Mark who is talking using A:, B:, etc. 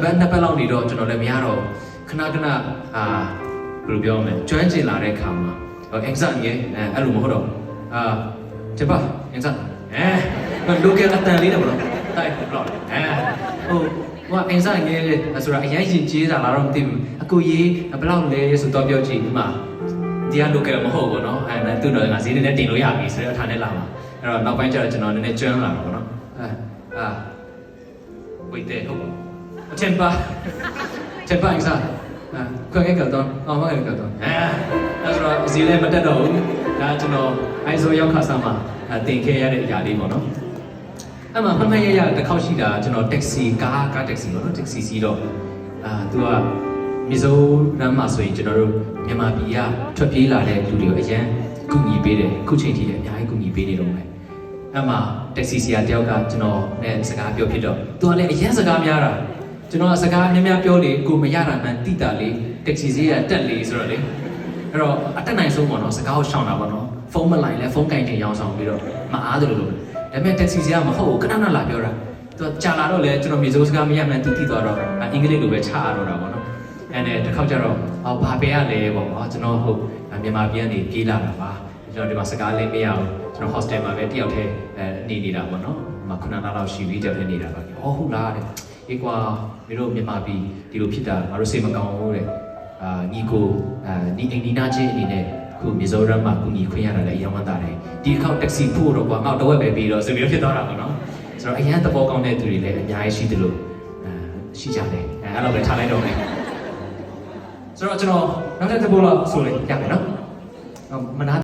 A: ဘယ်နှစ်ပတ်လောက်နေတော့ကျွန်တော်လည်းမရတော့ခဏဘယ်လိုပြောမလဲကျွမ်းကျင်လာတဲ့ခါမှာexam ရဲ့အဲ့လိုမဟုတ်တော့ကျပါ exam လိုကယ်အတန်လေးတယ်မလို့တိုက်ဘလောက်ဟိုexam ရဲ့ဆိုတာအရင်ရင်ကျေးတာလားတော့မသိဘူးအကူကြီးဘလောက်လဲဆိုတော့ပြောကြည့်ဒီမှာဒီကလိုကယ်မဟုတ်ဘူးเนาะသူ့တော့ငါဈေးနဲ့တင်လို့ရပြီဆိုတော့ထားနေလာမှာအဲ့တော့နောက်ပိုင်းကျတော့ကျွန်တော်နည်းနည်းကျွမ်းလာတော့ဗောနော်ဝိတ်တဲ့ဟုတ်ပါtempa exam ခွင့်ကတော့အောင်မရကတော့အဲ့ဆိုတော့ဈေးလည်းမတက်တော့ဘူးဒါကျွန်တော်အိုင်ဆိုရောက်ခါစားမှာတင်ခဲ့ရတဲ့အရာလေးပေါ့နော်အဲ့မှာမှတ်ရတစ်ခေါက်ရှိတာကျွန်တော်တက်ဆီကားတက်ဆီပေါ့နော်တက်ဆီစီးတော့သူကမီဇိုရမ်းမှာဆိုရင်ကျွန်တော်တို့မြန်မာပြည်ကထွက်ပြေးလာတဲ့လူတွေကိုအရန်ကူညီပေးတယ်ခုချိန်ထိလည်းအများကြီးကူညီပေးနေတော့မယ်အဲ့မှာတက်ဆီစီယာတယောက်ကကျွန်တော်နဲ့စကားပြောဖြစ်တော့သူကလည်းအရန်စကားများတာကျွန်တော်စကားများပြောလေကိုမရတာမှန်တိတာလေတက်ဆီစီယာတက်လေဆိုတော့လေအဲ့တော့အတက်နိုင်ဆုံးပေါ့နော်စကားကိုရှောင်တာပေါ့နော်ဖုန်းမလိုက်လဲဖုန်းကင်တင်ရောင်းဆောင်ပြီးတော့မအားသလိုလိုဒါပေမဲ့တက်ဆီစီယာမဟုတ်ဘူးခဏလာပြောတာသူကြာလာတော့လေကျွန်တော်မြေစိုးစကားမရမှန်သူတိသွားတော့အင်္ဂလိပ်လိုပဲချရတော့တာပေါ့နော်အဲ့နဲ့တစ်ခေါက်ကျတော့ဘာပဲရလဲပေါ့ကျွန်တော်ဟုတ်မြန်မာပြည်ကနေပြေးလာတာပါကျွန်တော်ဒီမှာစကားလေးမရအောင်ကျွန်တော် hostel မှာပဲတယောက်တည်းနေနေတာပေါ့နော်ဒီမှာ9လလောက်ရှိပြီတယောက်တည်းနေတာပါဟုတ်လားတဲ့အေးကွာမင်းတို့မြန်မာပြည်ဒီလိုဖြစ်တာငါတို့စိတ်မကောင်းဘူးတဲ့ညီကိုညီအိမ်နီးနားချင်းအနေနဲ့ခုမီဇိုရမ်မှာကူညီခွင့်ရတာလည်းအရင်ဝမ်းသာတယ်ဒီတစ်ခေါက်တက္ကစီဖို့တော့ကွာငါတော့ဝက်ပဲပြီးတော့ဆိုပြီးဖြစ်သွားတာပေါ့နော်ဆိုတော့အရင်သဘောကောင်းတဲ့သူတွေလည်းအများကြီးရှိတယ်လို့ရှိကြတယ်အဲ့လိုပဲထားလိုက်တော့မယ်ဆိုတော့ကျွန်တော်နောက်ထပ်တစ်ပုတ်လောက်ဆိုရင်ရမယ်နော်မနာ